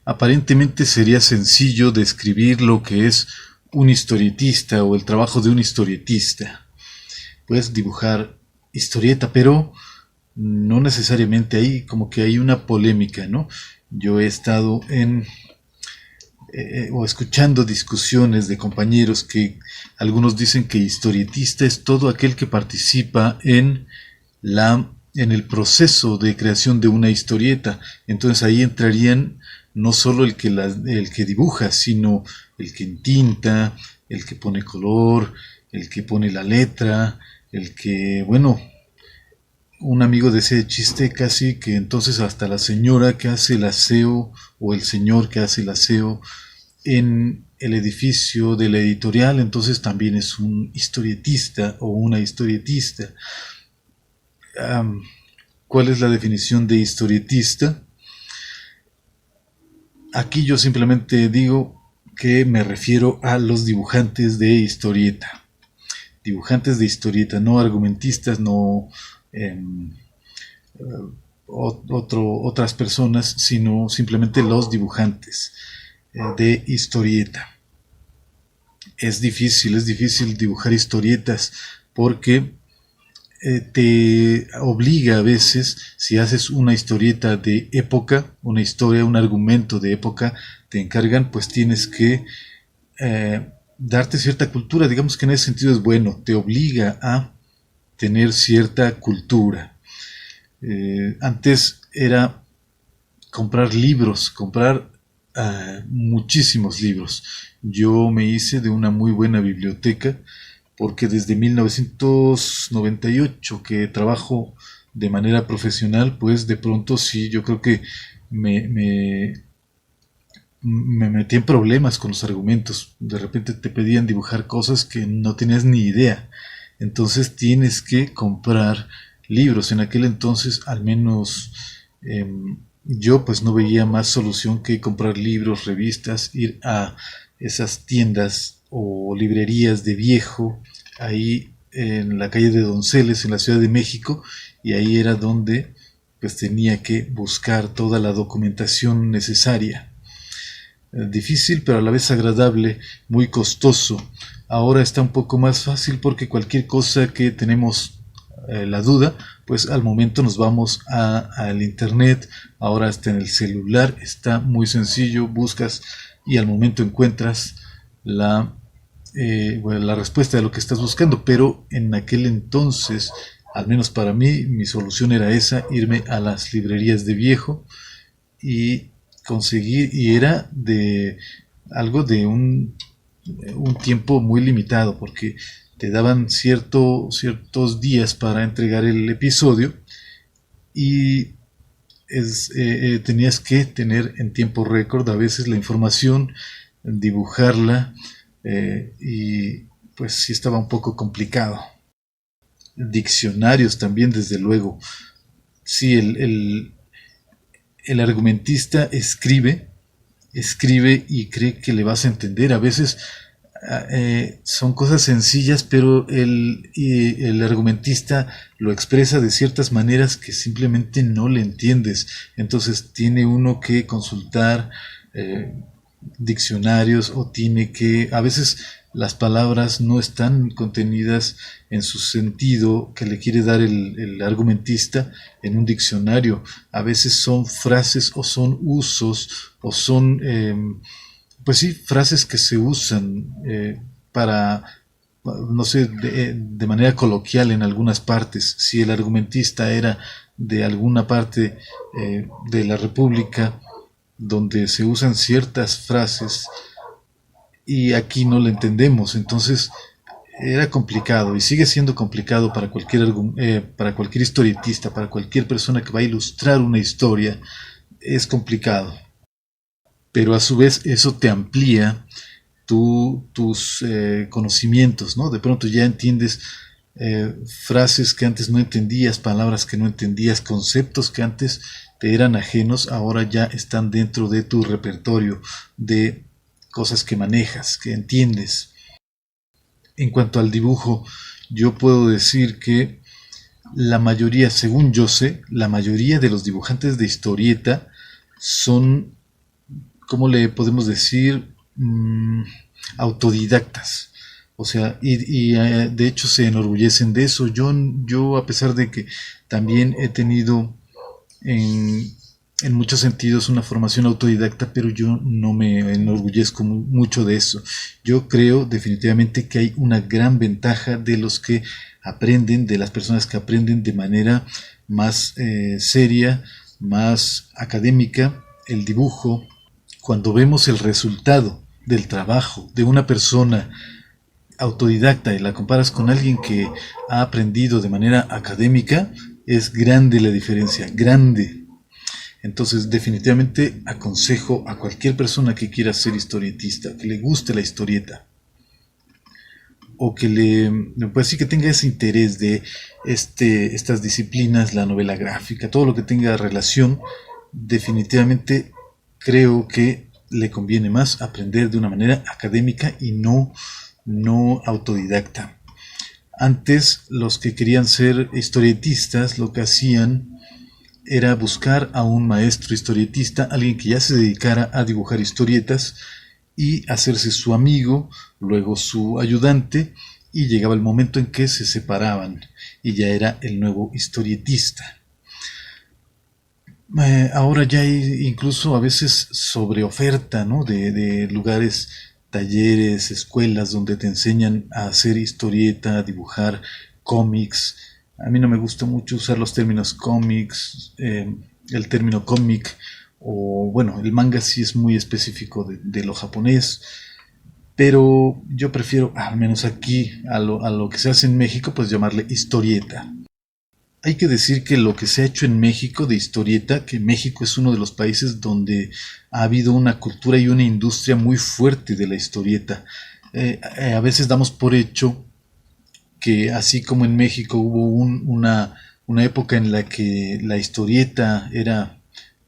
aparentemente sería sencillo describir lo que es un historietista o el trabajo de un historietista. Puedes dibujar historieta, pero no necesariamente ahí, como que hay una polémica, ¿no? Yo he estado o escuchando discusiones de compañeros que algunos dicen que historietista es todo aquel que participa en el proceso de creación de una historieta. Entonces ahí entrarían no solo el que dibuja, sino el que entinta, el que pone color, el que pone la letra, el que, bueno, un amigo decía de chiste casi que entonces hasta la señora que hace el aseo o el señor que hace el aseo en el edificio de la editorial, entonces también es un historietista o una historietista. Um, ¿Cuál es la definición de historietista? Aquí yo simplemente digo que me refiero a los dibujantes de historieta. Dibujantes de historieta, no argumentistas, no eh, otras personas, sino simplemente los dibujantes de historieta. Es difícil dibujar historietas porque te obliga a veces, si haces una historieta de época, una historia, un argumento de época, te encargan, pues tienes que darte cierta cultura, digamos que en ese sentido es bueno, te obliga a tener cierta cultura. Antes era comprar libros, comprar muchísimos libros. Yo me hice de una muy buena biblioteca porque desde 1998 que trabajo de manera profesional, pues de pronto sí, yo creo que me, me, me metí en problemas con los argumentos. De repente te pedían dibujar cosas que no tenías ni idea. Entonces tienes que comprar libros. En aquel entonces, al menos yo pues no veía más solución que comprar libros, revistas, ir a esas tiendas o librerías de viejo, ahí en la calle de Donceles, en la Ciudad de México, y ahí era donde pues tenía que buscar toda la documentación necesaria. Difícil pero a la vez agradable, muy costoso. Ahora está un poco más fácil porque cualquier cosa que tenemos la duda, pues al momento nos vamos al internet, ahora está en el celular, está muy sencillo, buscas y al momento encuentras la respuesta de lo que estás buscando, pero en aquel entonces, al menos para mí, mi solución era esa, irme a las librerías de viejo y conseguir, y era de algo de un tiempo muy limitado, porque te daban ciertos días para entregar el episodio y tenías que tener en tiempo récord a veces la información, dibujarla y pues sí estaba un poco complicado. Diccionarios también, desde luego. Sí, el argumentista escribe y cree que le vas a entender. A veces son cosas sencillas, pero el argumentista lo expresa de ciertas maneras que simplemente no le entiendes. Entonces tiene uno que consultar diccionarios o tiene que, a veces las palabras no están contenidas en su sentido que le quiere dar el argumentista en un diccionario. A veces son frases o son usos o son pues sí, frases que se usan para, no sé, de manera coloquial en algunas partes. Si el argumentista era de alguna parte de la República donde se usan ciertas frases y aquí no lo entendemos, entonces era complicado y sigue siendo complicado para cualquier historietista, para cualquier persona que va a ilustrar una historia, es complicado. Pero a su vez eso te amplía tus conocimientos, ¿no? De pronto ya entiendes frases que antes no entendías, palabras que no entendías, conceptos que antes te eran ajenos, ahora ya están dentro de tu repertorio de cosas que manejas, que entiendes. En cuanto al dibujo, yo puedo decir que la mayoría, según yo sé, la mayoría de los dibujantes de historieta son ¿cómo le podemos decir? Autodidactas. O sea, de hecho se enorgullecen de eso. Yo, a pesar de que también he tenido en, en muchos sentidos una formación autodidacta, pero yo no me enorgullezco mucho de eso. Yo creo definitivamente que hay una gran ventaja de los que aprenden, de las personas que aprenden de manera más seria, más académica, el dibujo. Cuando vemos el resultado del trabajo de una persona autodidacta y la comparas con alguien que ha aprendido de manera académica, es grande la diferencia, grande. Entonces, definitivamente aconsejo a cualquier persona que quiera ser historietista, que le guste la historieta, o que pues sí, que tenga ese interés de estas disciplinas, la novela gráfica, todo lo que tenga relación, definitivamente creo que le conviene más aprender de una manera académica y no autodidacta. Antes, los que querían ser historietistas lo que hacían era buscar a un maestro historietista, alguien que ya se dedicara a dibujar historietas, y hacerse su amigo, luego su ayudante, y llegaba el momento en que se separaban y ya era el nuevo historietista. Ahora ya hay incluso a veces sobreoferta, ¿no? de lugares, talleres, escuelas donde te enseñan a hacer historieta, a dibujar cómics. A mí no me gusta mucho usar los términos cómics, el término cómic, o bueno, el manga sí es muy específico de lo japonés, pero yo prefiero, al menos aquí, a lo que se hace en México, pues llamarle historieta. Hay que decir que lo que se ha hecho en México de historieta, que México es uno de los países donde ha habido una cultura y una industria muy fuerte de la historieta. A veces damos por hecho que así como en México hubo una época en la que la historieta era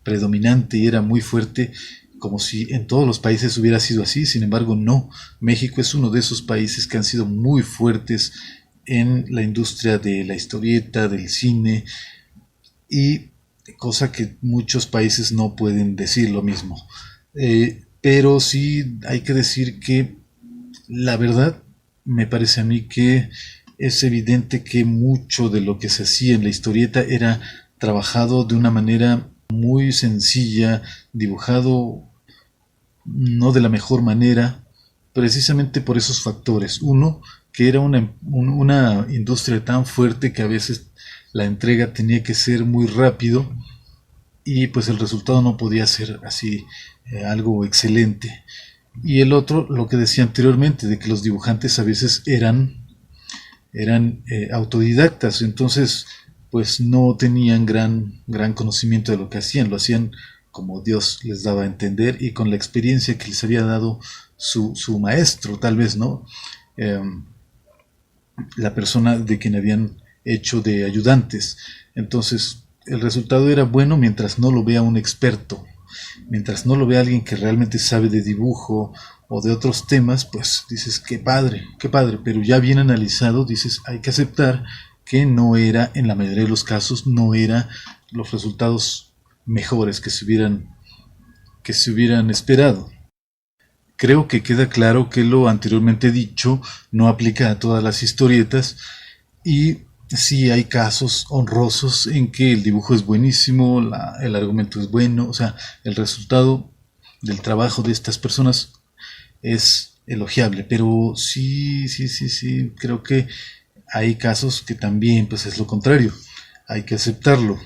predominante y era muy fuerte, como si en todos los países hubiera sido así. Sin embargo, no. México es uno de esos países que han sido muy fuertes en la industria de la historieta, del cine, y cosa que muchos países no pueden decir lo mismo. Pero sí hay que decir que la verdad me parece a mí que es evidente que mucho de lo que se hacía en la historieta era trabajado de una manera muy sencilla, dibujado no de la mejor manera, precisamente por esos factores. Uno, que era una industria tan fuerte que a veces la entrega tenía que ser muy rápido y pues el resultado no podía ser así algo excelente. Y el otro, lo que decía anteriormente, de que los dibujantes a veces eran autodidactas, entonces pues no tenían gran conocimiento de lo que hacían, lo hacían como Dios les daba a entender y con la experiencia que les había dado su maestro, tal vez, ¿no? Eh, la persona de quien habían hecho de ayudantes. Entonces, el resultado era bueno mientras no lo vea un experto, mientras no lo vea alguien que realmente sabe de dibujo o de otros temas, pues dices, qué padre, pero ya bien analizado, dices, hay que aceptar que no era, en la mayoría de los casos, no era los resultados mejores que se hubieran esperado. Creo que queda claro que lo anteriormente dicho no aplica a todas las historietas y sí hay casos honrosos en que el dibujo es buenísimo, el argumento es bueno, o sea, el resultado del trabajo de estas personas es elogiable, pero sí, creo que hay casos que también pues es lo contrario, hay que aceptarlo.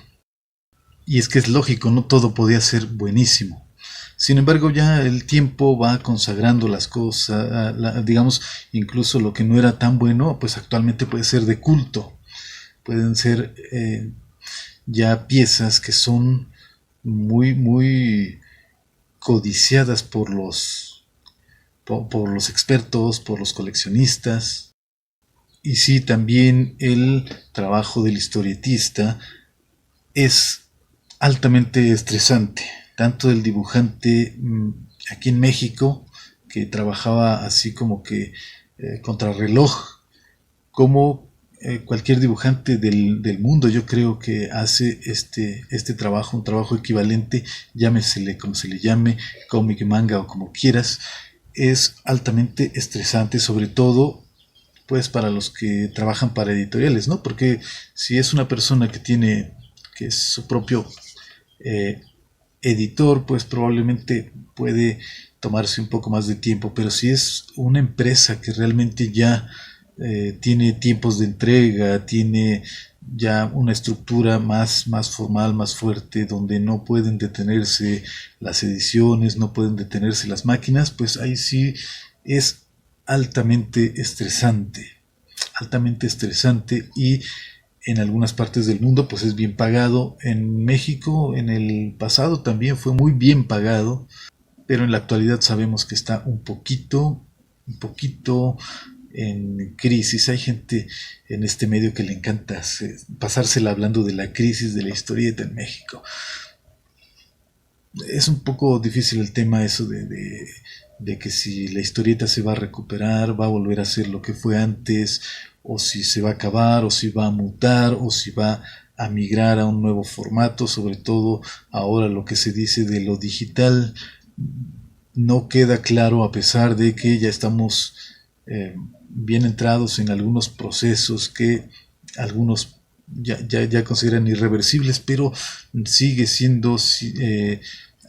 Y es que es lógico, no todo podía ser buenísimo. Sin embargo, ya el tiempo va consagrando las cosas, digamos, incluso lo que no era tan bueno, pues actualmente puede ser de culto. Pueden ser ya piezas que son muy codiciadas por los expertos, por los coleccionistas. Y sí, también el trabajo del historietista es altamente estresante, tanto del dibujante aquí en México, que trabajaba así como que contrarreloj, como cualquier dibujante del mundo, yo creo que hace este trabajo, un trabajo equivalente, llámesele como se le llame, cómic, manga o como quieras, es altamente estresante, sobre todo pues para los que trabajan para editoriales, ¿no? Porque si es una persona que es su propio eh, editor, pues probablemente puede tomarse un poco más de tiempo, pero si es una empresa que realmente ya tiene tiempos de entrega, tiene ya una estructura más formal, más fuerte, donde no pueden detenerse las ediciones, no pueden detenerse las máquinas, pues ahí sí es altamente estresante y en algunas partes del mundo pues es bien pagado. En México en el pasado también fue muy bien pagado, pero en la actualidad sabemos que está un poquito en crisis. Hay gente en este medio que le encanta pasársela hablando de la crisis de la historieta en México. Es un poco difícil el tema eso de que si la historieta se va a recuperar, va a volver a ser lo que fue antes, o si se va a acabar, o si va a mutar, o si va a migrar a un nuevo formato, sobre todo ahora lo que se dice de lo digital no queda claro, a pesar de que ya estamos bien entrados en algunos procesos que algunos ya consideran irreversibles, pero sigue siendo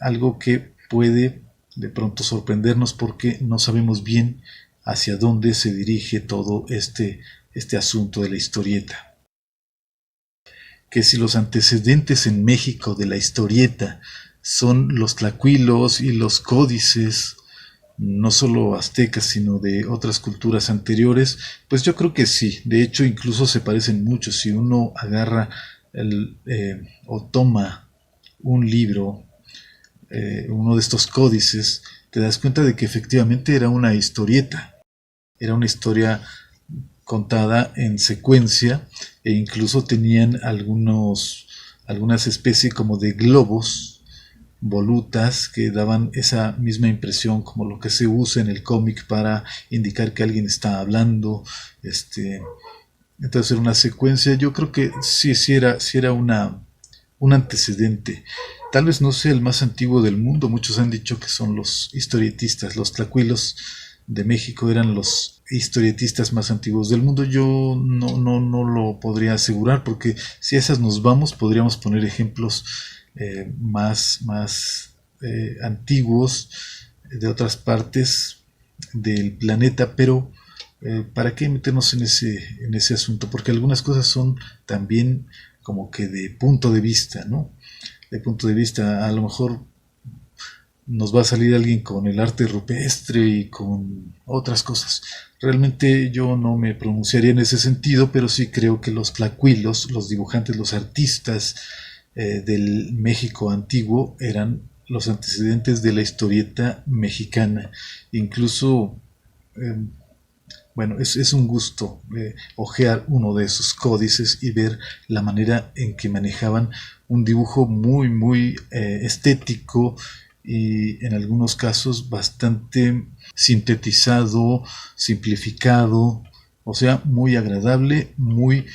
algo que puede de pronto sorprendernos porque no sabemos bien hacia dónde se dirige todo este asunto de la historieta. Que si los antecedentes en México de la historieta son los tlacuilos y los códices, no solo aztecas, sino de otras culturas anteriores, pues yo creo que sí. De hecho, incluso se parecen mucho. Si uno agarra o toma un libro, uno de estos códices, te das cuenta de que efectivamente era una historieta. Era una historia contada en secuencia e incluso tenían algunas especies como de globos, volutas que daban esa misma impresión como lo que se usa en el cómic para indicar que alguien está hablando. Entonces era una secuencia. Yo creo que sí era un antecedente. Tal vez no sea el más antiguo del mundo. Muchos han dicho que son los historietistas, los tlacuilos de México eran los historietistas más antiguos del mundo. Yo no lo podría asegurar porque si a esas nos vamos podríamos poner ejemplos más antiguos de otras partes del planeta, pero ¿para qué meternos en ese asunto? Porque algunas cosas son también como que de punto de vista, ¿no? De punto de vista, a lo mejor nos va a salir alguien con el arte rupestre y con otras cosas. Realmente yo no me pronunciaría en ese sentido, pero sí creo que los tlacuilos, los dibujantes, los artistas del México antiguo eran los antecedentes de la historieta mexicana. Incluso, eh, bueno, es un gusto hojear uno de esos códices y ver la manera en que manejaban un dibujo muy estético y en algunos casos bastante sintetizado, simplificado, o sea, muy agradable, muy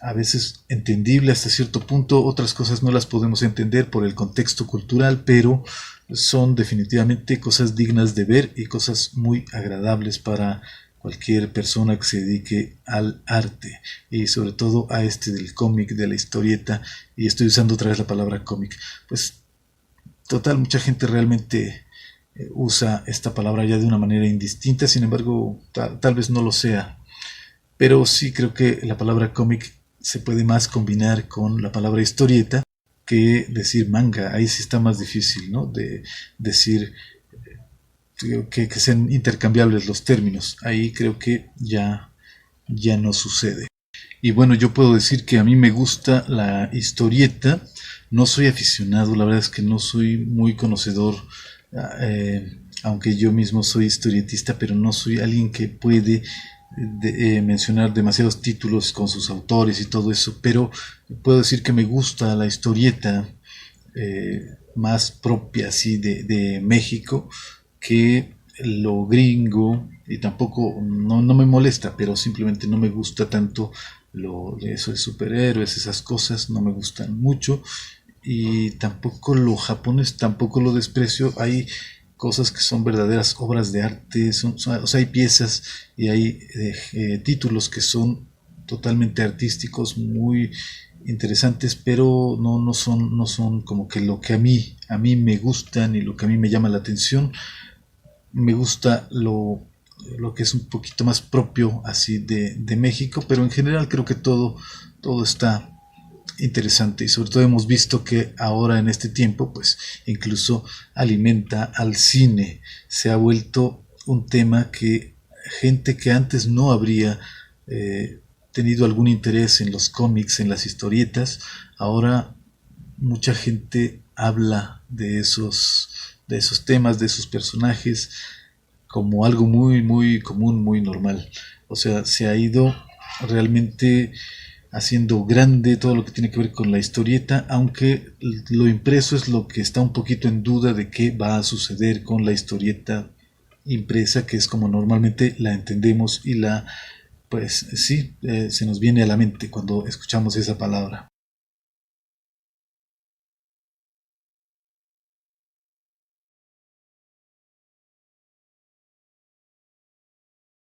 a veces entendible hasta cierto punto. Otras cosas no las podemos entender por el contexto cultural, pero son definitivamente cosas dignas de ver y cosas muy agradables para cualquier persona que se dedique al arte y sobre todo a del cómic, de la historieta, y estoy usando otra vez la palabra cómic. Pues total, mucha gente realmente usa esta palabra ya de una manera indistinta, sin embargo tal vez no lo sea, pero sí creo que la palabra cómic se puede más combinar con la palabra historieta que decir manga. Ahí sí está más difícil, ¿no? De decir que sean intercambiables los términos. Ahí creo que ya no sucede. Y bueno, yo puedo decir que a mí me gusta la historieta. No soy aficionado, la verdad es que no soy muy conocedor, aunque yo mismo soy historietista, pero no soy alguien que puede mencionar demasiados títulos con sus autores y todo eso, pero puedo decir que me gusta la historieta más propia así de México que lo gringo, y tampoco no me molesta, pero simplemente no me gusta tanto eso de superhéroes, esas cosas no me gustan mucho. Y tampoco lo japonés, tampoco lo desprecio. Hay cosas que son verdaderas obras de arte, o sea, hay piezas y hay títulos que son totalmente artísticos, muy interesantes, pero no son como que lo que a mí me gusta ni lo que a mí me llama la atención. Me gusta lo que es un poquito más propio así de México, pero en general creo que todo está interesante, y sobre todo hemos visto que ahora en este tiempo pues incluso alimenta al cine. Se ha vuelto un tema que gente que antes no habría tenido algún interés en los cómics, en las historietas, ahora mucha gente habla de esos temas, de esos personajes, como algo muy común, muy normal. O sea, se ha ido realmente haciendo grande todo lo que tiene que ver con la historieta, aunque lo impreso es lo que está un poquito en duda de qué va a suceder con la historieta impresa, que es como normalmente la entendemos y pues sí, se nos viene a la mente cuando escuchamos esa palabra.